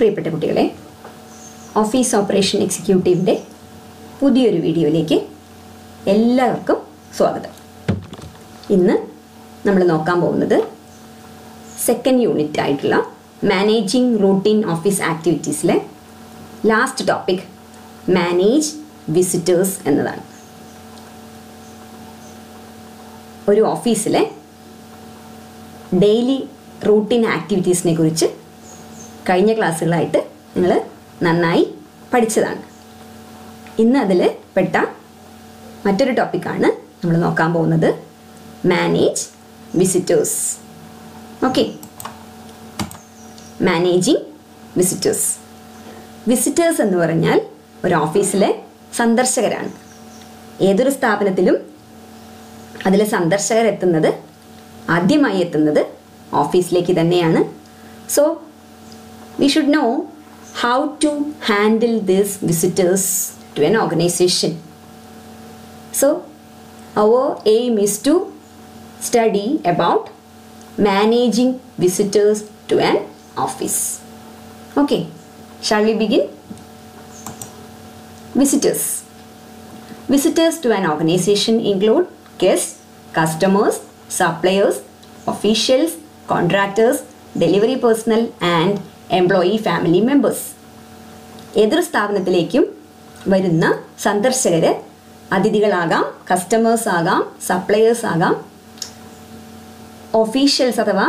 പ്രിയപ്പെട്ട കുട്ടികളെ, office operation എക്സിക്യൂട്ടീവിൻ്റെ പുതിയൊരു വീഡിയോയിലേക്ക് എല്ലാവർക്കും സ്വാഗതം. ഇന്ന് നമ്മൾ നോക്കാൻ പോകുന്നത് സെക്കൻഡ് യൂണിറ്റ് ആയിട്ടുള്ള മാനേജിങ് റൂട്ടീൻ ഓഫീസ് ആക്ടിവിറ്റീസിലെ ലാസ്റ്റ് ടോപ്പിക് മാനേജ് വിസിറ്റേഴ്സ് എന്നതാണ്. ഒരു ഓഫീസിലെ ഡെയിലി റൂട്ടീൻ ആക്ടിവിറ്റീസിനെ കുറിച്ച് കഴിഞ്ഞ ക്ലാസ്സുകളായിട്ട് നിങ്ങൾ നന്നായി പഠിച്ചതാണ്. ഇന്ന് അതിൽ പെട്ട മറ്റൊരു ടോപ്പിക്കാണ് നമ്മൾ നോക്കാൻ പോകുന്നത് manage visitors. Okay, managing visitors. Visitors എന്ന് പറഞ്ഞാൽ ഒരു ഓഫീസിലെ സന്ദർശകരാണ്. ഏതൊരു സ്ഥാപനത്തിലും അതിൽ സന്ദർശകരെത്തുന്നത് ആദ്യമായി എത്തുന്നത് ഓഫീസിലേക്ക് തന്നെയാണ്. So we should know how to handle these visitors to an organization. So our aim is to study about managing visitors to an office. Okay, shall we begin? Visitors. Visitors to an organization include guests, customers, suppliers, officials, contractors, delivery personnel and employee family members. ഏതൊരു സ്ഥാപനത്തിലേക്കും വരുന്ന സന്ദർശകർ അതിഥികളാകാം, customers ആകാം, suppliers ആകാം, officials അഥവാ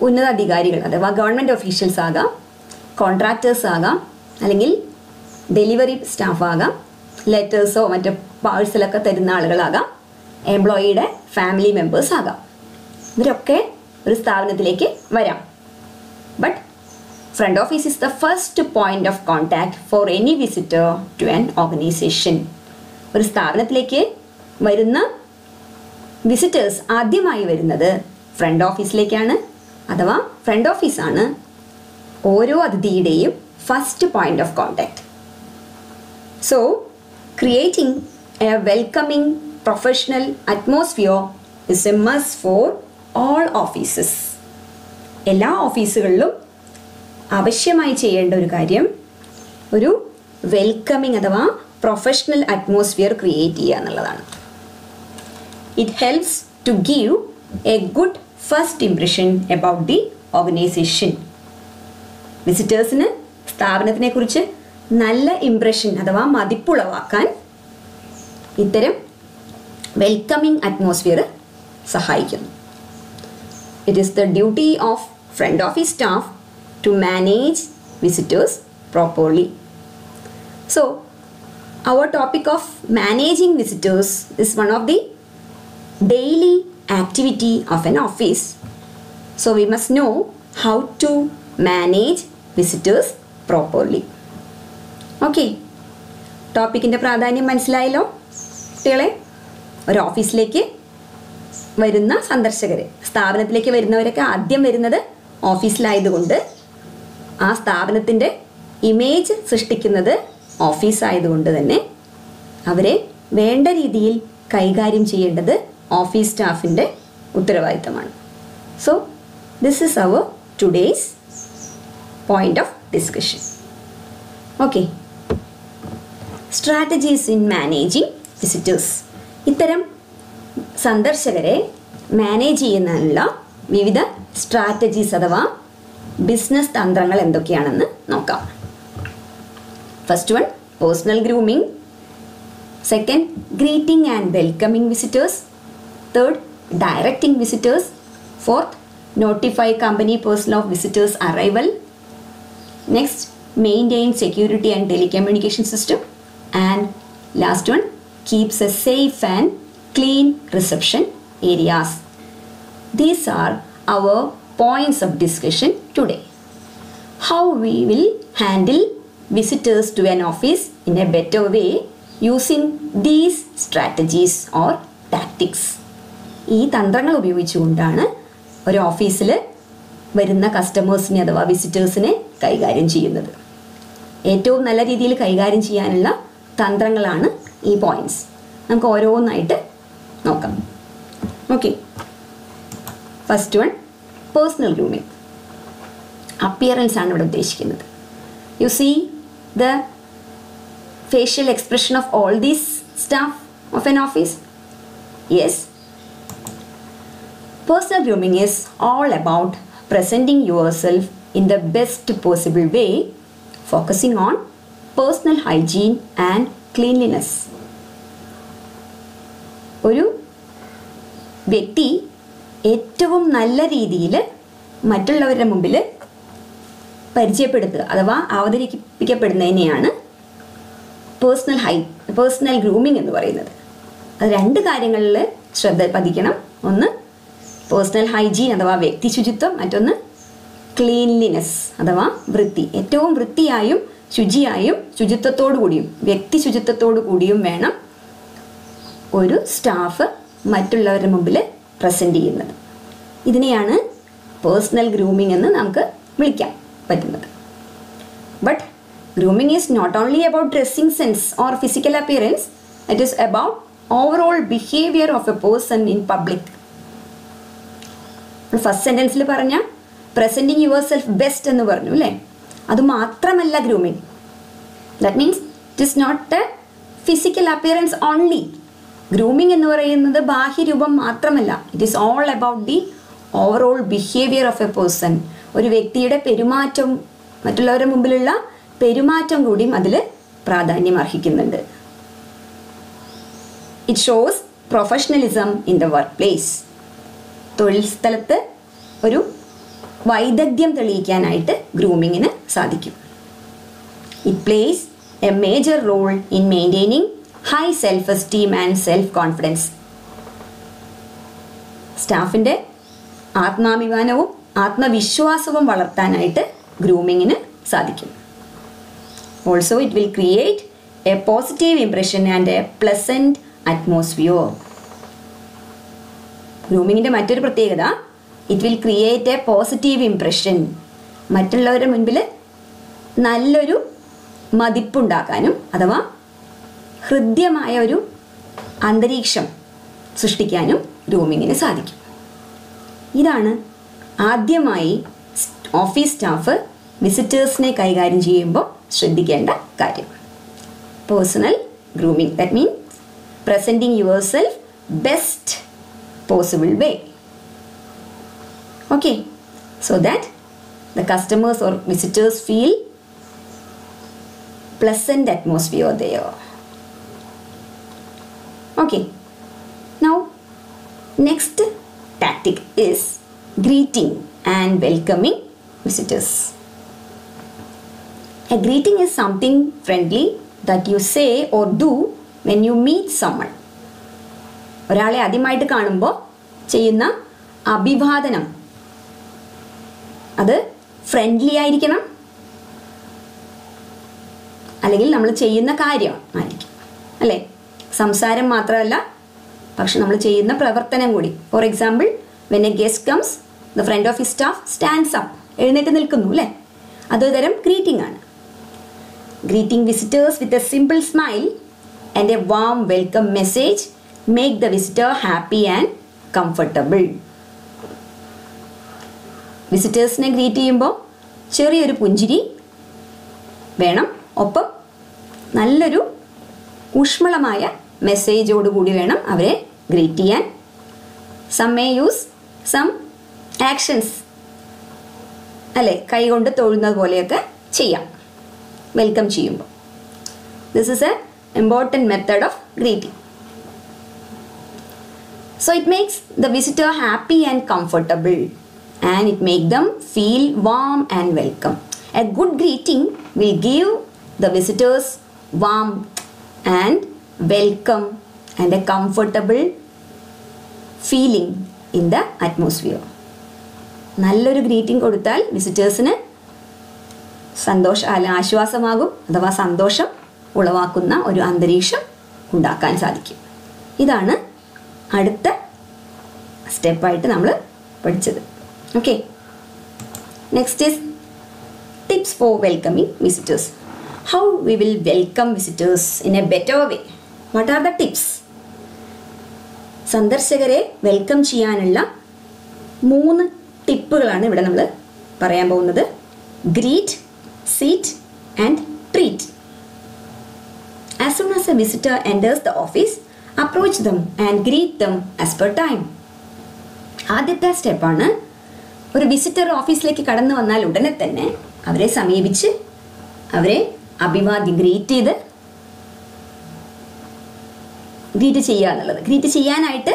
ഉന്നതാധികാരികൾ അഥവാ government officials ആകാം, contractors ആകാം, അല്ലെങ്കിൽ ഡെലിവറി സ്റ്റാഫ് ആകാം, ലെറ്റേഴ്സോ മറ്റു പാഴ്സലൊക്കെ തരുന്ന ആളുകളാകാം, എംപ്ലോയിയുടെ ഫാമിലി മെമ്പേഴ്സ് ആകാം. ഇവരൊക്കെ ഒരു സ്ഥാപനത്തിലേക്ക് വരാം. But front office is the first point of contact for any visitor to an organization. ഒരു സ്ഥാപനത്തിലേക്ക് വരുന്ന വിസിറ്റേഴ്സ് ആദ്യമായി വരുന്നത് ഫ്രണ്ട് ഓഫീസിലേക്കാണ്. അഥവാ ഫ്രണ്ട് ഓഫീസാണ് ഓരോ അതിഥിയുടെയും first point of contact. So creating a welcoming professional atmosphere is a must for all offices. എല്ലാ ഓഫീസുകളിലും ആവശ്യമായി ചെയ്യേണ്ട ഒരു കാര്യം ഒരു വെൽക്കമിങ് അഥവാ പ്രൊഫഷണൽ അറ്റ്മോസ്ഫിയർ ക്രിയേറ്റ് ചെയ്യുക എന്നുള്ളതാണ്. It helps to give a good first impression about the organisation. വിസിറ്റേഴ്സിന് സ്ഥാപനത്തിനെ കുറിച്ച് നല്ല ഇംപ്രഷൻ അഥവാ മതിപ്പുളവാക്കാൻ ഇത്തരം വെൽക്കമിങ് അറ്റ്മോസ്ഫിയർ സഹായിക്കുന്നു. It is the duty of front office staff to manage visitors properly. So our topic of managing visitors is one of the daily activity of an office. So we must know how to manage visitors properly. Okay, ടോപ്പിക്കിൻ്റെ പ്രാധാന്യം മനസ്സിലായല്ലോ കുട്ടികളെ? ഒരു ഓഫീസിലേക്ക് വരുന്ന സന്ദർശകർ, സ്ഥാപനത്തിലേക്ക് വരുന്നവരൊക്കെ ആദ്യം വരുന്നത് ഓഫീസിലായതുകൊണ്ട് ആ സ്ഥാപനത്തിൻ്റെ ഇമേജ് സൃഷ്ടിക്കുന്നത് ഓഫീസായതുകൊണ്ട് തന്നെ അവരെ വേണ്ട രീതിയിൽ കൈകാര്യം ചെയ്യേണ്ടത് ഓഫീസ് സ്റ്റാഫിൻ്റെ ഉത്തരവാദിത്തമാണ്. So this is our today's point of discussion. Okay, strategies in managing visitors. ഇത്തരം സന്ദർശകരെ മാനേജ് ചെയ്യുന്നതിനുള്ള വിവിധ സ്ട്രാറ്റജീസ് അഥവാ ബിസിനസ് തന്ത്രങ്ങൾ എന്തൊക്കെയാണെന്ന് നോക്കാം. First one, personal grooming. Second, greeting and welcoming visitors. Third, directing visitors. Fourth, notify company personnel of visitors arrival. Next, maintain security and telecommunication system. And last one, keeps A safe and clean reception areas. These are our points of discussion today. How we will handle visitors to an office in a better way using these strategies or tactics. ഈ തന്ത്രങ്ങൾ ഉപയോഗിച്ചുകൊണ്ടാണ് ഒരു ഓഫീസിൽ വരുന്ന കസ്റ്റമേഴ്സിനെ അഥവാ വിസിറ്റേഴ്സിനെ കൈകാര്യം ചെയ്യുന്നത്. ഏറ്റവും നല്ല രീതിയിൽ കൈകാര്യം ചെയ്യാനുള്ള തന്ത്രങ്ങളാണ് ഈ പോയിന്റ്സ്. നമുക്ക് ഓരോന്നായിട്ട് നോക്കാം. Okay, first one, personal grooming. Appearance ആണ് ഇവിടെ ഉദ്ദേശിക്കുന്നത്. You see the facial expression of all these staff of an office? Yes. Personal grooming is all about presenting yourself in the best possible way, focusing on personal hygiene and cleanliness. ഒരു വ്യക്തി ഏറ്റവും നല്ല രീതിയിൽ മറ്റുള്ളവരുടെ മുമ്പിൽ പരിചയപ്പെടുത്തുക അഥവാ അവതരിപ്പിക്കപ്പെടുന്നതിനെയാണ് personal grooming എന്ന് പറയുന്നത്. അത് രണ്ട് കാര്യങ്ങളിൽ ശ്രദ്ധ പതിക്കണം. ഒന്ന് പേഴ്സണൽ ഹൈജീൻ അഥവാ വ്യക്തി ശുചിത്വം, മറ്റൊന്ന് ക്ലീൻലിനെസ് അഥവാ വൃത്തി. ഏറ്റവും വൃത്തിയായും ശുചിയായും ശുചിത്വത്തോടു കൂടിയും വ്യക്തി ശുചിത്വത്തോടു കൂടിയും വേണം ഒരു സ്റ്റാഫ് മറ്റുള്ളവരുടെ മുമ്പിൽ പ്രസൻറ്റ് ചെയ്യുന്നത്. ഇതിനെയാണ് പേഴ്സണൽ ഗ്രൂമിംഗ് എന്ന് നമുക്ക് വിളിക്കാൻ പറ്റുന്നത്. But grooming is not only about dressing sense or physical appearance, it is about overall behaviour of a person in public. First സെൻറ്റൻസിൽ പറഞ്ഞ പ്രസൻറ്റിങ് യുവർ സെൽഫ് ബെസ്റ്റ് എന്ന് പറഞ്ഞു അല്ലേ? അത് മാത്രമല്ല grooming. That means it is not a physical appearance only. Grooming എന്ന് പറയുന്നത് ബാഹ്യരൂപം മാത്രമല്ല. It is all about the overall behaviour of a person. ഒരു വ്യക്തിയുടെ പെരുമാറ്റം, മറ്റുള്ളവരുടെ മുമ്പിലുള്ള പെരുമാറ്റം കൂടിയും അതിൽ പ്രാധാന്യം അർഹിക്കുന്നുണ്ട്. It shows professionalism in the work place. തൊഴിൽ സ്ഥലത്ത് ഒരു വൈദഗ്ധ്യം തെളിയിക്കാനായിട്ട് ഗ്രൂമിങ്ങിന് സാധിക്കും. It plays a major role in maintaining high self esteem and self confidence. സ്റ്റാഫിൻ്റെ ആത്മാഭിമാനവും ആത്മവിശ്വാസവും വളർത്താനായിട്ട് ഗ്രൂമിങ്ങിന് സാധിക്കും. Also it will create a positive impression and a pleasant atmosphere. ഗ്രൂമിങ്ങിൻ്റെ മറ്റൊരു പ്രത്യേകത, it will create a positive impression. മറ്റുള്ളവരുടെ മുൻപിൽ നല്ലൊരു മതിപ്പുണ്ടാക്കാനും അഥവാ ഹൃദ്യമായ ഒരു അന്തരീക്ഷം സൃഷ്ടിക്കാനും ഗ്രൂമിങ്ങിന് സാധിക്കും. ഇതാണ് ആദ്യമായി ഓഫീസ് സ്റ്റാഫ് വിസിറ്റേഴ്സിനെ കൈകാര്യം ചെയ്യുമ്പോൾ ശ്രദ്ധിക്കേണ്ട കാര്യം. Personal grooming, that means presenting your self best possible way. Okay, so that the customers or visitors feel pleasant atmosphere there. Okay, now next tactic is greeting and welcoming visitors. A greeting is something friendly that you say or do when you meet someone. ഒരാളെ ആദ്യമായിട്ട് കാണുമ്പോൾ ചെയ്യുന്ന അഭിവാദനം അത് friendly ആയിരിക്കണം, അല്ലെങ്കിൽ നമ്മൾ ചെയ്യുന്ന കാര്യം ആയിരിക്കും അല്ലേ? സംസാരം മാത്രമല്ല, പക്ഷെ നമ്മൾ ചെയ്യുന്ന പ്രവർത്തനം കൂടി. For example, when a guest comes the front of his staff stands up, എഴുന്നേറ്റ് നിൽക്കുന്നു അല്ലേ? അതൊരു തരം ഗ്രീറ്റിംഗ് ആണ്. Greeting visitors with a simple smile and a warm welcome message make the visitor happy and comfortable. വിസിറ്റേഴ്സിനെ greet ചെയ്യുമ്പോൾ ചെറിയൊരു പുഞ്ചിരി വേണം, ഒപ്പം നല്ലൊരു ഊഷ്മളമായ മെസ്സേജോടുകൂടി വേണം അവരെ ഗ്രീറ്റ് ചെയ്യാൻ. Some may use some actions അല്ലേ? കൈകൊണ്ട് തൊഴുന്നത് പോലെയൊക്കെ ചെയ്യാം വെൽക്കം ചെയ്യുമ്പോൾ. This is a important method of greeting. So it makes the visitor happy and comfortable, and it makes them feel warm and welcome. A good greeting will give the visitors warmth and welcome and a comfortable feeling in the atmosphere. നല്ലൊരു greeting കൊടുത്താൽ വിസിറ്റേഴ്സിന് ആശ്വാസമാകും അഥവാ സന്തോഷം ഉളവാക്കുന്ന ഒരു അന്തരീക്ഷം ഉണ്ടാക്കാൻ സാധിക്കും. ഇതാണ് അടുത്ത സ്റ്റെപ്പായിട്ട് നമ്മൾ പഠിച്ചത്. Okay, next is tips for welcoming visitors. How we will welcome visitors in a better way. What are the tips? സന്ദർശകരെ വെൽക്കം ചെയ്യാനുള്ള 3 ടിപ്പുകളാണ് ഇവിടെ നമ്മൾ പറയാൻ പോകുന്നത്. Greet, seat and treat. As soon as a visitor enters the office, approach them and greet them as per time. ആദ്യത്തെ സ്റ്റെപ്പാണ്, ഒരു വിസിറ്റർ ഓഫീസിലേക്ക് കടന്നു വന്നാൽ ഉടനെ തന്നെ അവരെ സമീപിച്ച് അവരെ ഗ്രീറ്റ് ചെയ്യുക എന്നുള്ളത്. ഗ്രീറ്റ് ചെയ്യാനായിട്ട്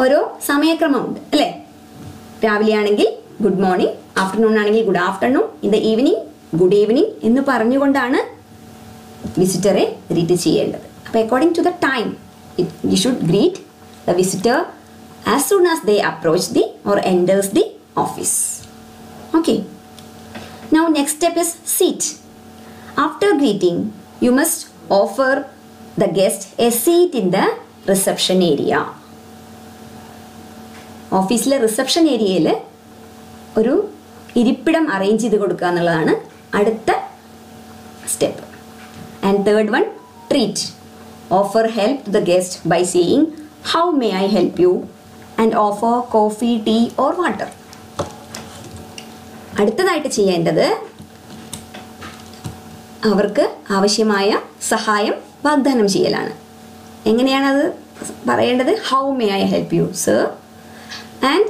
ഓരോ സമയക്രമമുണ്ട് അല്ലേ? രാവിലെ ആണെങ്കിൽ ഗുഡ് മോർണിംഗ്, ആഫ്റ്റർനൂൺ ആണെങ്കിൽ good afternoon, in the evening good evening എന്ന് പറഞ്ഞുകൊണ്ടാണ് വിസിറ്ററെ ഗ്രീറ്റ് ചെയ്യേണ്ടത്. അപ്പോൾ according to the time you should greet the visitor as soon as they approach the or enters the office. Okay. Now next step is seat. After greeting, you must offer the guest a seat in the reception area. ഓഫീസിലെ reception ഏരിയയിൽ ഒരു ഇരിപ്പിടം arrange ചെയ്ത് കൊടുക്കുക എന്നുള്ളതാണ് അടുത്ത step. And third one, treat. Offer help to the guest by saying how may I help you and offer coffee, tea or water. അടുത്തതായിട്ട് ചെയ്യേണ്ടത് അവർക്ക് ആവശ്യമായ സഹായം വാഗ്ദാനം ചെയ്യലാണ്. എങ്ങനെയാണത് പറയേണ്ടത്? How may I help you sir, and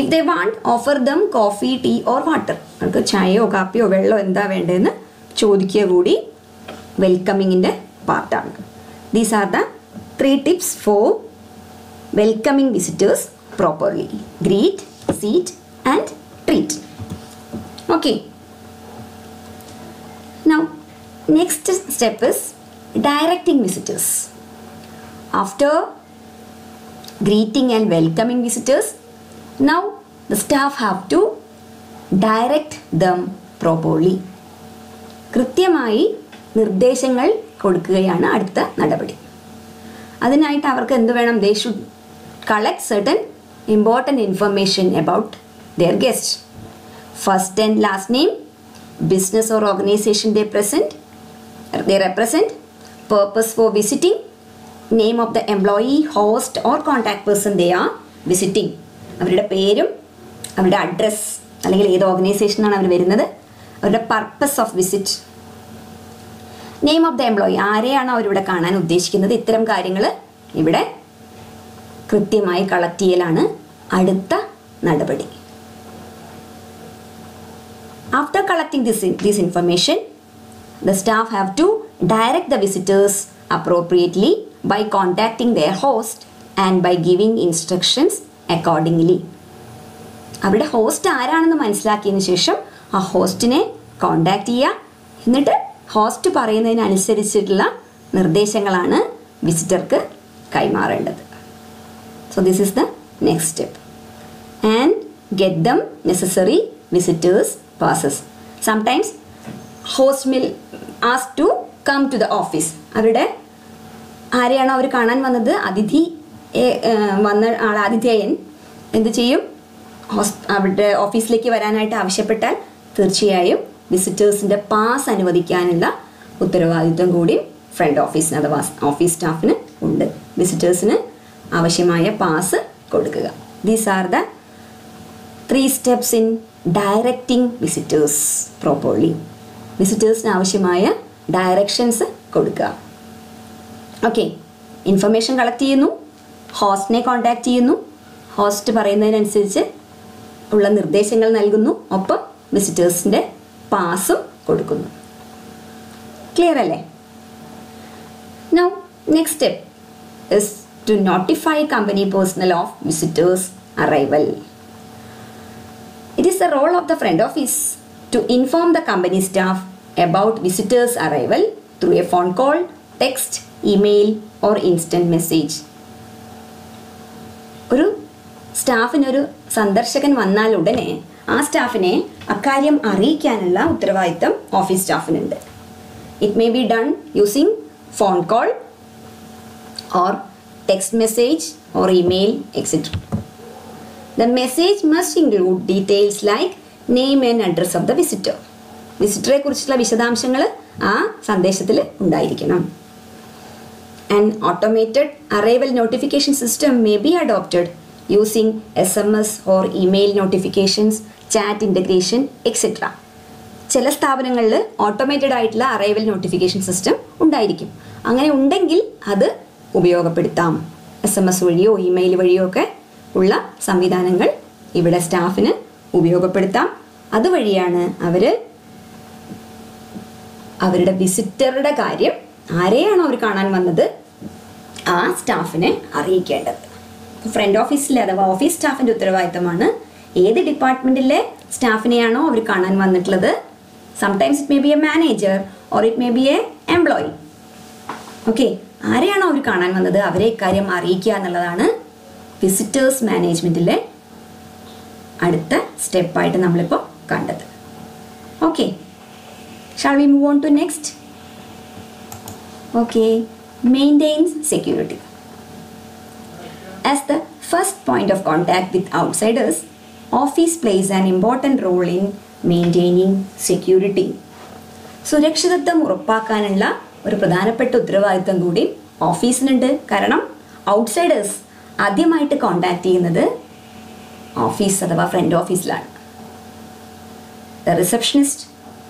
if they want offer them coffee, tea or water. അവർക്ക് ചായയോ കാപ്പിയോ വെള്ളമോ എന്താ വേണ്ടതെന്ന് ചോദിക്കുക കൂടി വെൽക്കമിങ്ങിൻ്റെ പാർട്ടാണ്. These are the 3 tips for welcoming visitors properly: greet, seat and treat. Okay. Now next step is directing visitors. After greeting and welcoming visitors, now the staff have to direct them properly. കൃത്യമായി നിർദ്ദേശങ്ങൾ കൊടുക്കുകയാണ് അടുത്ത നടപടി. അതിനായിട്ട് അവർക്ക് എന്ത് വേണം? They should collect certain important information about their guest. First and last name, business or organization they represent, purpose for visiting, name of the employee, host or contact person they are visiting. അവരുടെ പേരും അവരുടെ address അല്ലെങ്കിൽ ഏത് ഓർഗനൈസേഷനാണ് അവർ വരുന്നത്, അവരുടെ purpose of visit, name of the employee, ആരെയാണ് അവരിവിടെ കാണാൻ ഉദ്ദേശിക്കുന്നത്. ഇത്തരം കാര്യങ്ങൾ ഇവിടെ കൃത്യമായി കളക്ട് ചെയ്യലാണ് അടുത്ത നടപടി. After collecting this information, the staff have to direct the visitors appropriately by contacting their host and by giving instructions accordingly. അവരുടെ ഹോസ്റ്റ് ആരാണെന്ന് മനസ്സിലാക്കിയതിന് ശേഷം ആ ഹോസ്റ്റിനെ കോണ്ടാക്ട് ചെയ്യുക. എന്നിട്ട് ഹോസ്റ്റ് പറയുന്നതിനനുസരിച്ചിട്ടുള്ള നിർദ്ദേശങ്ങളാണ് വിസിറ്റർക്ക് കൈമാറേണ്ടത്. So this is the next step. And get them necessary visitors passes. Sometimes host will ask to come to the office. അവരുടെ ആരെയാണോ അവർ കാണാൻ വന്നത്, വന്ന ആതിഥേയൻ എന്ത് ചെയ്യും? അവരുടെ ഓഫീസിലേക്ക് വരാനായിട്ട് ആവശ്യപ്പെട്ടാൽ തീർച്ചയായും വിസിറ്റേഴ്സിൻ്റെ പാസ് അനുവദിക്കാനുള്ള ഉത്തരവാദിത്വം കൂടി ഫ്രണ്ട് ഓഫീസിന് അഥവാ ഓഫീസ് സ്റ്റാഫിന് ഉണ്ട്. വിസിറ്റേഴ്സിന് ആവശ്യമായ പാസ് കൊടുക്കുക. These are the 3 steps in directing visitors properly. വിസിറ്റേഴ്സിന് ആവശ്യമായ ഡയറക്ഷൻസ് കൊടുക്കുക. ഓക്കെ, ഇൻഫർമേഷൻ കളക്ട് ചെയ്യുന്നു, ഹോസ്റ്റിനെ കോണ്ടാക്ട് ചെയ്യുന്നു, ഹോസ്റ്റ് പറയുന്നതിനനുസരിച്ച് ഉള്ള നിർദ്ദേശങ്ങൾ നൽകുന്നു, ഒപ്പം വിസിറ്റേഴ്സിൻ്റെ പാസും കൊടുക്കുന്നു. ക്ലിയർ അല്ലേ? Now next step is to notify company personnel of visitors arrival. It is the role of the front office to inform the company staff about visitors arrival through a phone call, text, email or instant message. ഒരു സ്റ്റാഫിനൊരു സന്ദർശകൻ വന്നാൽ ഉടനെ ആ സ്റ്റാഫിനെ അക്കാര്യം അറിയിക്കാനുള്ള ഉത്തരവാദിത്തം office സ്റ്റാഫിനുണ്ട്. It may be done using phone call or text message or email, etc. The message must include details like name and address of the visitor. വിസിറ്ററെ കുറിച്ചുള്ള വിശദാംശങ്ങൾ ആ സന്ദേശത്തിൽ ഉണ്ടായിരിക്കണം. An automated arrival notification system may be adopted using SMS or email notifications, chat integration, etc. ചില സ്ഥാപനങ്ങളിൽ automated ആയിട്ടുള്ള arrival notification system ഉണ്ടായിരിക്കും. അങ്ങനെ ഉണ്ടെങ്കിൽ അത് ഉപയോഗപ്പെടുത്താം. SMS വഴിയോ ഇമെയിൽ വഴിയോ ഒക്കെ ഉള്ള സംവിധാനങ്ങൾ ഇവിടെ സ്റ്റാഫിന് ഉപയോഗപ്പെടുത്താം. അതുവഴിയാണ് അവരുടെ വിസിറ്ററുടെ കാര്യം, ആരെയാണോ അവർ കാണാൻ വന്നത്, ആ സ്റ്റാഫിനെ അറിയിക്കേണ്ടത്. ഫ്രണ്ട് ഓഫീസിലെ അഥവാ ഓഫീസ് സ്റ്റാഫിൻ്റെ ഉത്തരവാദിത്തമാണ് ഏത് ഡിപ്പാർട്ട്മെൻറ്റിലെ സ്റ്റാഫിനെയാണോ അവർ കാണാൻ വന്നിട്ടുള്ളത്. Sometimes it may B A manager or it may B A employee. Okay, ആരെയാണോ അവർ കാണാൻ വന്നത് അവരെ ഇക്കാര്യം അറിയിക്കുക എന്നുള്ളതാണ് വിസിറ്റേഴ്സ് മാനേജ്മെൻറ്റിലെ അടുത്ത സ്റ്റെപ്പായിട്ട് നമ്മളിപ്പോൾ കണ്ടത്. Okay, shall we move on to next? Okay, maintains security. As the first point of contact with outsiders, office plays an important role in maintaining security. സുരക്ഷിതത്വം ഉറപ്പാക്കാനുള്ള ഒരു പ്രധാനപ്പെട്ട ഉത്തരവാദിത്വം കൂടി ഓഫീസിനുണ്ട്. കാരണം ഔട്ട്സൈഡേഴ്സ് ആദ്യമായിട്ട് കോണ്ടാക്ട് ചെയ്യുന്നത് ഓഫീസ് അഥവാ ഫ്രണ്ട് ഓഫീസിലാണ്. The receptionist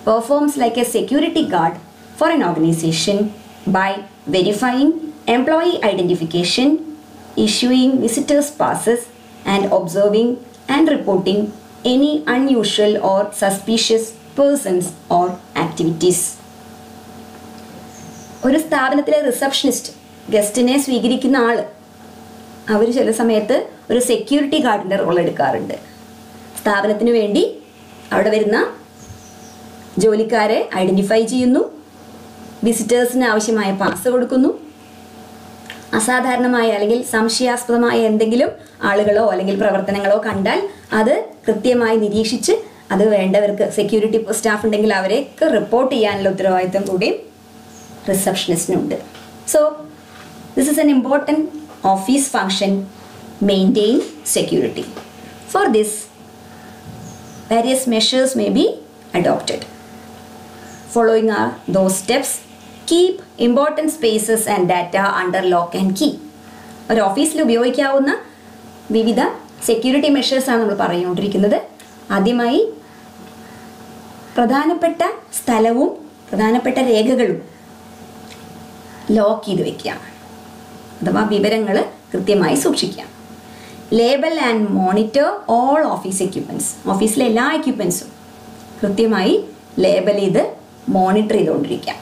performs like a security guard for an organization by verifying employee identification, issuing visitors passes, and observing and reporting any unusual or suspicious persons or activities. ഒരു സ്ഥാപനത്തിലെ receptionist, ഗസ്റ്റിനെ സ്വീകരിക്കുന്ന ആള്, അവർ ചില സമയത്ത് ഒരു security ഗാർഡിൻ്റെ role എടുക്കാറുണ്ട്. സ്ഥാപനത്തിന് വേണ്ടി അവിടെ വരുന്ന ജോലിക്കാരെ ഐഡൻറ്റിഫൈ ചെയ്യുന്നു, വിസിറ്റേഴ്സിന് ആവശ്യമായ പാസ് കൊടുക്കുന്നു, അസാധാരണമായ അല്ലെങ്കിൽ സംശയാസ്പദമായ എന്തെങ്കിലും ആളുകളോ അല്ലെങ്കിൽ പ്രവർത്തനങ്ങളോ കണ്ടാൽ അത് കൃത്യമായി നിരീക്ഷിച്ച് അത് വേണ്ടവർക്ക്, സെക്യൂരിറ്റി സ്റ്റാഫ് ഉണ്ടെങ്കിൽ അവരെയൊക്കെ റിപ്പോർട്ട് ചെയ്യാനുള്ള ഉത്തരവാദിത്വം കൂടി റിസപ്ഷനിസ്റ്റിനുണ്ട്. So this is an important office function, maintain security. For this various measures may be adopted. Following are those steps: keep important spaces and data under lock and key. ഒരു ഓഫീസിൽ ഉപയോഗിക്കാവുന്ന വിവിധ സെക്യൂരിറ്റി മെഷേഴ്സാണ് നമ്മൾ പറഞ്ഞുകൊണ്ടിരിക്കുന്നത്. ആദ്യമായി പ്രധാനപ്പെട്ട സ്ഥലവും പ്രധാനപ്പെട്ട രേഖകളും ലോക്ക് ചെയ്ത് വയ്ക്കുക, അഥവാ വിവരങ്ങൾ കൃത്യമായി സൂക്ഷിക്കുക. Label and monitor all office equipments. ഓഫീസിലെ എല്ലാ എക്യുപ്മെൻറ്റ്സും കൃത്യമായി ലേബൽ ചെയ്ത് മോണിറ്റർ ചെയ്തുകൊണ്ടിരിക്കുക.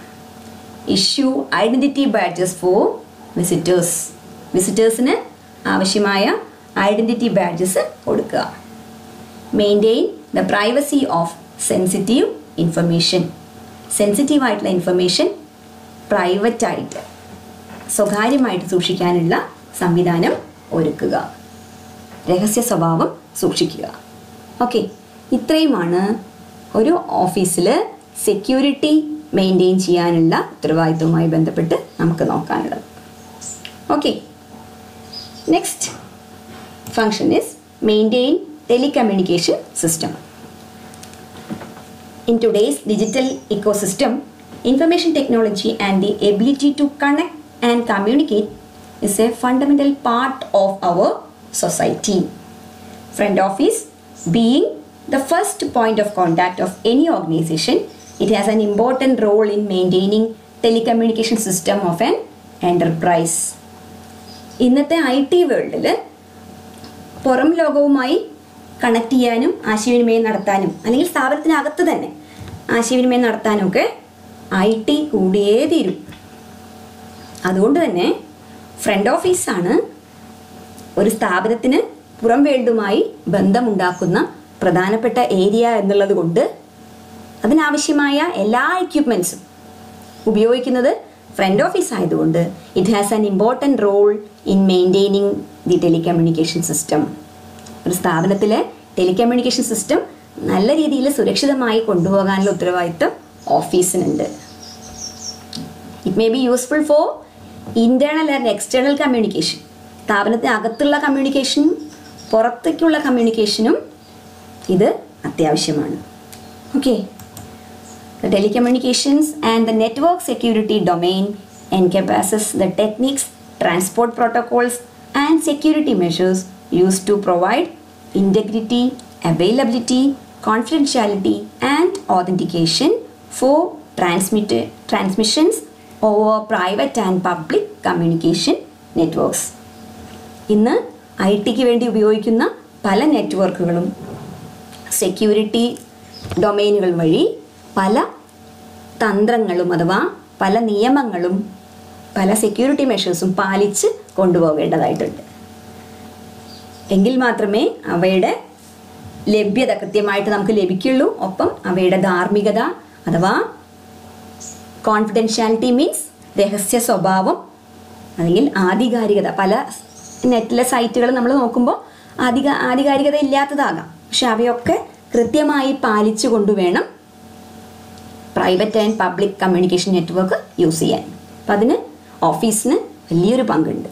Issue identity badges for visitors. വിസിറ്റേഴ്സിന് ആവശ്യമായ ഐഡൻറ്റിറ്റി ബാഡ്ജസ് കൊടുക്കുക. Maintain the privacy of sensitive information. സെൻസിറ്റീവായിട്ടുള്ള ഇൻഫർമേഷൻ പ്രൈവറ്റായിട്ട്, സ്വകാര്യമായിട്ട് സൂക്ഷിക്കാനുള്ള സംവിധാനം ഒരുക്കുക. രഹസ്യ സ്വഭാവം സൂക്ഷിക്കുക. ഓക്കെ, ഇത്രയുമാണ് ഒരു ഓഫീസിൽ സെക്യൂരിറ്റി മെയിൻറ്റെയിൻ ചെയ്യാനുള്ള ഉത്തരവാദിത്വവുമായി ബന്ധപ്പെട്ട് നമുക്ക് നോക്കാനുള്ളത്. Okay, next function is maintain telecommunication system. In today's digital ecosystem, information technology and the ability to connect and communicate is a fundamental part of our society. Front office being the first point of contact of any organization, it has an important role in maintaining telecommunication system of an enterprise. ഇന്നത്തെ IT വേൾഡിൽ പുറം ലോകവുമായി connect ചെയ്യാനും ആശയവിനിമയം നടത്താനും അല്ലെങ്കിൽ സ്ഥാപനത്തിനകത്ത് തന്നെ ആശയവിനിമയം നടത്താനും ഒക്കെ IT കൂടിയേ തീരും. അതുകൊണ്ട് തന്നെ ഫ്രണ്ട് ഓഫീസാണ് ഒരു സ്ഥാപനത്തിന് പുറം വേൾഡുമായി ബന്ധമുണ്ടാക്കുന്ന പ്രധാനപ്പെട്ട ഏരിയ എന്നുള്ളത് കൊണ്ട് അതിനാവശ്യമായ എല്ലാ എക്യുപ്മെൻറ്റ്സും ഉപയോഗിക്കുന്നത് ഫ്രണ്ട് ഓഫീസ് ആയതുകൊണ്ട് it has an important role in maintaining the telecommunication system. ഒരു സ്ഥാപനത്തിലെ ടെലികമ്മ്യൂണിക്കേഷൻ സിസ്റ്റം നല്ല രീതിയിൽ സുരക്ഷിതമായി കൊണ്ടുപോകാനുള്ള ഉത്തരവാദിത്വം ഓഫീസിനുണ്ട്. It may be useful for internal and external communication. സ്ഥാപനത്തിനകത്തുള്ള കമ്മ്യൂണിക്കേഷനും പുറത്തേക്കുള്ള കമ്മ്യൂണിക്കേഷനും ഇത് അത്യാവശ്യമാണ്. Okay, the telecommunications and the network security domain encompasses the techniques, transport protocols and security measures used to provide integrity, availability confidentiality and authentication for transmissions over private and public communication networks. ഇന്ന് I tick വേണ്ടി ഉപയോഗിക്കുന്ന പല നെറ്റ്വർക്കുകളും security ഡൊമെയിനുകൾ വഴി പല തന്ത്രങ്ങളും അഥവാ പല നിയമങ്ങളും പല സെക്യൂരിറ്റി മെഷേഴ്സും പാലിച്ച് കൊണ്ടുപോകേണ്ടതായിട്ടുണ്ട്. എങ്കിൽ മാത്രമേ അവയുടെ ലഭ്യത കൃത്യമായിട്ട് നമുക്ക് ലഭിക്കുള്ളൂ. ഒപ്പം അവയുടെ ധാർമ്മികത അഥവാ കോൺഫിഡൻഷ്യാലിറ്റി മീൻസ് രഹസ്യ സ്വഭാവം അല്ലെങ്കിൽ ആധികാരികത. പല നെറ്റിലെ സൈറ്റുകൾ നമ്മൾ നോക്കുമ്പോൾ ആധികാരികത ഇല്ലാത്തതാകാം. പക്ഷെ അവയൊക്കെ കൃത്യമായി പാലിച്ചു കൊണ്ടുവേണം private and public communication network use ചെയ്യാൻ. അപ്പം അതിന് ഓഫീസിന് വലിയൊരു പങ്കുണ്ട്.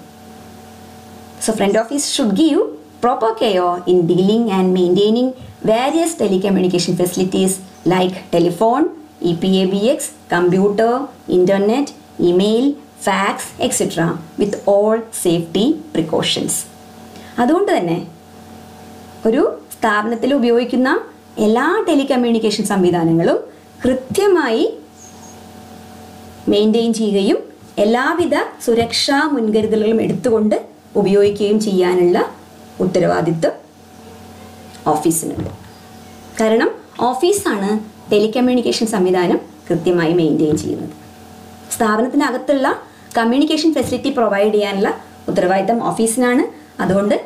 So front office should give proper care in dealing and maintaining various telecommunication facilities like telephone, EPABX, computer, internet, email, fax, etc. with all safety precautions. അതുകൊണ്ട് തന്നെ ഒരു സ്ഥാപനത്തിൽ ഉപയോഗിക്കുന്ന എല്ലാ ടെലികമ്മ്യൂണിക്കേഷൻ സംവിധാനങ്ങളും കൃത്യമായി മെയിൻറ്റെയിൻ ചെയ്യുകയും എല്ലാവിധ സുരക്ഷാ മുൻകരുതലുകളും എടുത്തുകൊണ്ട് ഉപയോഗിക്കുകയും ചെയ്യാനുള്ള ഉത്തരവാദിത്വം ഓഫീസിനുണ്ട്. കാരണം ഓഫീസാണ് ടെലികമ്മ്യൂണിക്കേഷൻ സംവിധാനം കൃത്യമായി മെയിൻറ്റെയിൻ ചെയ്യുന്നത്. സ്ഥാപനത്തിനകത്തുള്ള കമ്മ്യൂണിക്കേഷൻ ഫെസിലിറ്റി പ്രൊവൈഡ് ചെയ്യാനുള്ള ഉത്തരവാദിത്തം ഓഫീസിനാണ്. അതുകൊണ്ട്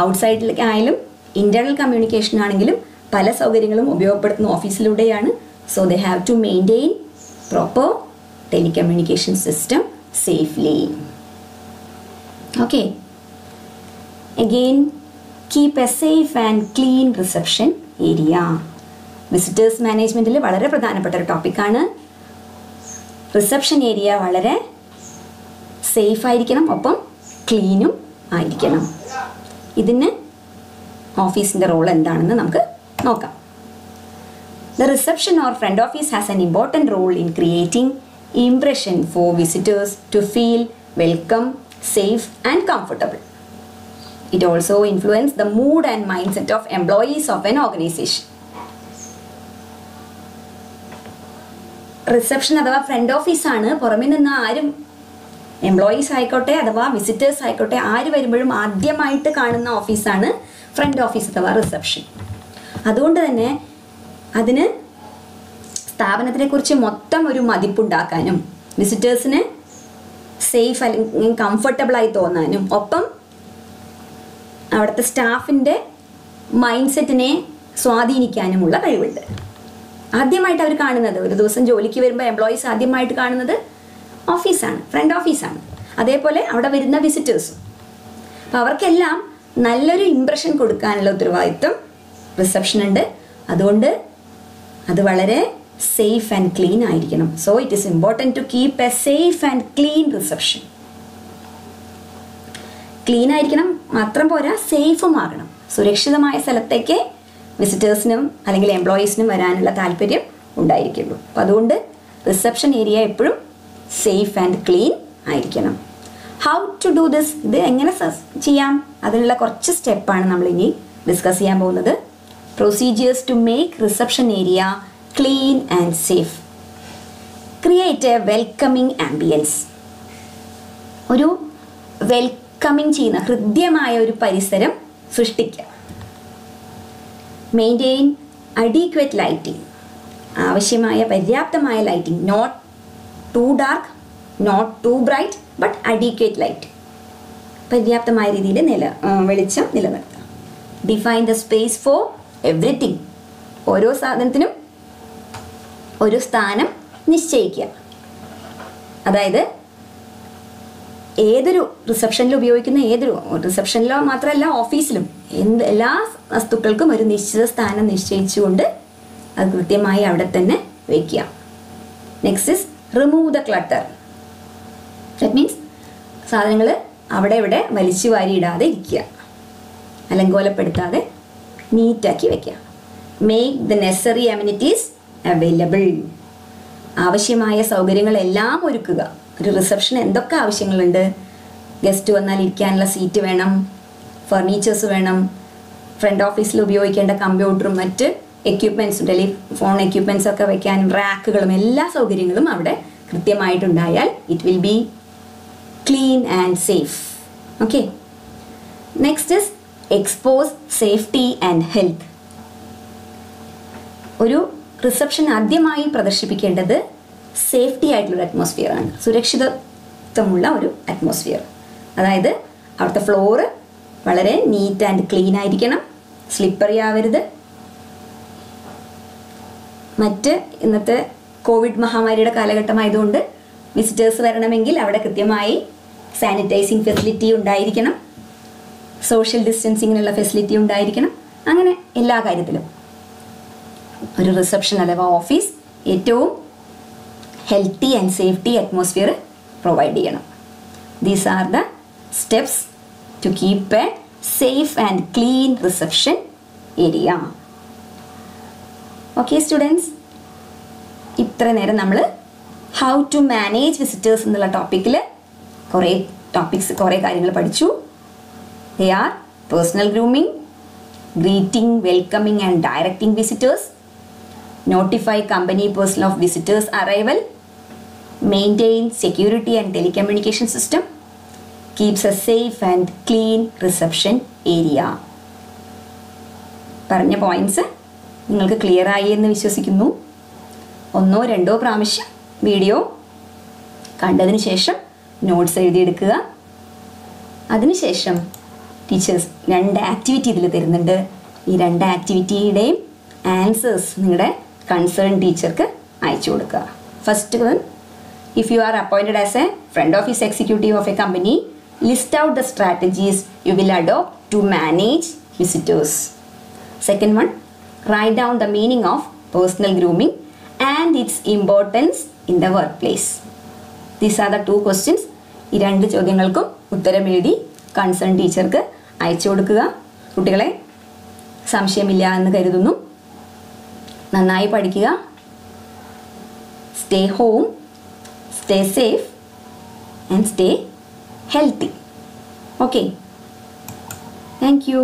ഔട്ട്സൈഡിലേക്കായാലും ഇൻറ്റേർണൽ കമ്മ്യൂണിക്കേഷൻ ആണെങ്കിലും പല സൗകര്യങ്ങളും ഉപയോഗപ്പെടുത്തുന്ന ഓഫീസിലൂടെയാണ്. So they have to maintain proper telecommunication system safely. Okay. Again, keep a safe and clean reception area. Visitors മാനേജ്മെൻറ്റിൽ വളരെ പ്രധാനപ്പെട്ട ഒരു ടോപ്പിക്കാണ്. റിസപ്ഷൻ ഏരിയ വളരെ സേഫ് ആയിരിക്കണം, ഒപ്പം ക്ലീനും ആയിരിക്കണം. ഇതിന് ഓഫീസിൻ്റെ റോൾ എന്താണെന്ന് നമുക്ക് നോക്കാം. The reception or front office has an important role in creating impression for visitors to feel welcome, safe and comfortable. It also influences the mood and mindset of employees of an organization. Reception അഥവാ front ഓഫീസാണ് പുറമെ നിന്ന് ആരും employees ആയിക്കോട്ടെ അഥവാ visitors ആയിക്കോട്ടെ ആര് വരുമ്പോഴും ആദ്യമായിട്ട് കാണുന്ന ഓഫീസാണ് ഫ്രണ്ട് ഓഫീസ് അഥവാ റിസപ്ഷൻ. അതുകൊണ്ട് തന്നെ അതിന് സ്ഥാപനത്തിനെക്കുറിച്ച് മൊത്തം ഒരു മതിപ്പുണ്ടാക്കാനും വിസിറ്റേഴ്സിന് സേഫ് അല്ലെങ്കിൽ കംഫർട്ടബിളായി തോന്നാനും ഒപ്പം അവിടുത്തെ സ്റ്റാഫിൻ്റെ മൈൻഡ് സെറ്റിനെ സ്വാധീനിക്കാനുമുള്ള കഴിവുണ്ട്. ആദ്യമായിട്ട് അവർ കാണുന്നത്, ഒരു ദിവസം ജോലിക്ക് വരുമ്പോൾ എംപ്ലോയീസ് ആദ്യമായിട്ട് കാണുന്നത് ഓഫീസാണ്, ഫ്രണ്ട് ഓഫീസാണ്. അതേപോലെ അവിടെ വരുന്ന വിസിറ്റേഴ്സും. അപ്പോൾ അവർക്കെല്ലാം നല്ലൊരു ഇംപ്രഷൻ കൊടുക്കാനുള്ള ഉത്തരവാദിത്വം റിസപ്ഷനുണ്ട്. അതുകൊണ്ട് അത് വളരെ സേഫ് ആൻഡ് ക്ലീൻ ആയിരിക്കണം. So it is important to keep a safe and clean reception. Clean ആയിരിക്കണം മാത്രം പോരാ, സേഫും ആകണം. സുരക്ഷിതമായ സ്ഥലത്തേക്ക് വിസിറ്റേഴ്സിനും അല്ലെങ്കിൽ എംപ്ലോയീസിനും വരാനുള്ള താല്പര്യം ഉണ്ടായിരിക്കുള്ളൂ. അപ്പം അതുകൊണ്ട് റിസപ്ഷൻ ഏരിയ എപ്പോഴും സേഫ് ആൻഡ് ക്ലീൻ ആയിരിക്കണം. ഹൗ ടു ഡു ദിസ്, ഇത് എങ്ങനെ ചെയ്യാം, അതിനുള്ള കുറച്ച് സ്റ്റെപ്പാണ് നമ്മളിനി ഡിസ്കസ് ചെയ്യാൻ പോകുന്നത്. Procedures to make reception area clean and safe. Create a welcoming ambience. ഒരു വെൽക്കമിങ് ചെയ്യുന്ന ഹൃദ്യമായ ഒരു പരിസരം സൃഷ്ടിക്കുക. മെയിൻറ്റെയിൻ അഡീക്വേറ്റ് ലൈറ്റിംഗ്, ആവശ്യമായ പര്യാപ്തമായ lighting, not too dark not too bright but adequate light, പര്യാപ്തമായ രീതിയിൽ വെളിച്ചം നിലനിർത്തുക. Define the space for everything, ഓരോ സാധനത്തിനും ഒരു സ്ഥാനം നിശ്ചയിക്കുക. അതായത് ഏതൊരു റിസപ്ഷനിൽ ഉപയോഗിക്കുന്ന റിസപ്ഷനിലോ മാത്രമല്ല ഓഫീസിലും എല്ലാ വസ്തുക്കൾക്കും ഒരു നിശ്ചിത സ്ഥാനം നിശ്ചയിച്ചുകൊണ്ട് അത് കൃത്യമായി അവിടെ തന്നെ വയ്ക്കുക. Next is remove the clutter. That means സാധനങ്ങൾ അവിടെ ഇവിടെ വലിച്ചു വാരിയിടാതെ ഇരിക്കുക, അലങ്കോലപ്പെടുത്താതെ നീറ്റാക്കി വയ്ക്കുക. മേക്ക് ദ നെസറി അമ്യൂണിറ്റീസ് അവൈലബിൾ, ആവശ്യമായ സൗകര്യങ്ങളെല്ലാം ഒരുക്കുക. ഒരു റിസപ്ഷന് എന്തൊക്കെ ആവശ്യങ്ങളുണ്ട്? ഗസ്റ്റ് വന്നാൽ ഇരിക്കാനുള്ള സീറ്റ് വേണം, ഫർണിച്ചേഴ്സ് വേണം, ഫ്രണ്ട് ഓഫീസിൽ ഉപയോഗിക്കേണ്ട കമ്പ്യൂട്ടറും മറ്റ് എക്യുപ്മെൻറ്റ്സും ടെലിഫോൺ എക്യുപ്മെൻറ്റ്സ് ഒക്കെ വെക്കാനും റാക്കുകളും എല്ലാ സൗകര്യങ്ങളും അവിടെ കൃത്യമായിട്ടുണ്ടായാൽ it will be clean and safe. Okay, next is expose safety and health. ഒരു റിസപ്ഷൻ ആദ്യമായി പ്രദർശിപ്പിക്കേണ്ടത് സേഫ്റ്റി ആയിട്ടുള്ളൊരു അറ്റ്മോസ്ഫിയർ ആണ്, സുരക്ഷിതത്വമുള്ള ഒരു അറ്റ്മോസ്ഫിയർ. അതായത് അവിടുത്തെ ഫ്ലോറ് വളരെ നീറ്റ് ആൻഡ് ക്ലീൻ ആയിരിക്കണം, സ്ലിപ്പറി ആവരുത്. മറ്റ് ഇന്നത്തെ കോവിഡ് മഹാമാരിയുടെ കാലഘട്ടമായതുകൊണ്ട് വിസിറ്റേഴ്സ് വരണമെങ്കിൽ അവിടെ കൃത്യമായി സാനിറ്റൈസിങ് ഫെസിലിറ്റി ഉണ്ടായിരിക്കണം, സോഷ്യൽ ഡിസ്റ്റൻസിങ്ങിനുള്ള ഫെസിലിറ്റി ഉണ്ടായിരിക്കണം. അങ്ങനെ എല്ലാ കാര്യത്തിലും ഒരു റിസപ്ഷൻ അഥവാ ഓഫീസ് ഏറ്റവും healthy and safety atmosphere provide ചെയ്യണം. These are the steps to keep a safe and clean reception area. Okay students, ഇത്ര നേരം നമ്മൾ ഹൗ ടു മാനേജ് വിസിറ്റേഴ്സ് എന്നുള്ള ടോപ്പിക്കിൽ കുറേ കാര്യങ്ങൾ പഠിച്ചു. They are personal grooming, greeting, welcoming and directing visitors, notify company person of visitors arrival, maintain security and telecommunication system, keeps a safe and clean reception area. പറഞ്ഞ points നിങ്ങൾക്ക് clear ആയി എന്ന് വിശ്വസിക്കുന്നു. 1-2 പ്രാവശ്യം വീഡിയോ കണ്ടതിന് ശേഷം നോട്ട്സ് എഴുതിയെടുക്കുക. അതിനുശേഷം teachers 2 activity ഇതിൽ തരുന്നുണ്ട്. ഈ 2 ആക്ടിവിറ്റിയുടെയും ആൻസേഴ്സ് നിങ്ങളുടെ കൺസേൺ ടീച്ചർക്ക് അയച്ചു കൊടുക്കുക. First one, if you are appointed as a front office executive of a company, list out the strategies you will adopt to manage visitors. Second one, write down the meaning of personal grooming and its importance in the work place. These are the 2 questions. ഈ 2 ചോദ്യങ്ങൾക്കും ഉത്തരം എഴുതി concern ടീച്ചർക്ക് അയച്ചു കൊടുക്കുക. കുട്ടികളെ, സംശയമില്ല എന്ന് കരുതുന്നു. നന്നായി പഠിക്കുക. Stay home, stay safe and stay healthy. Okay, thank you.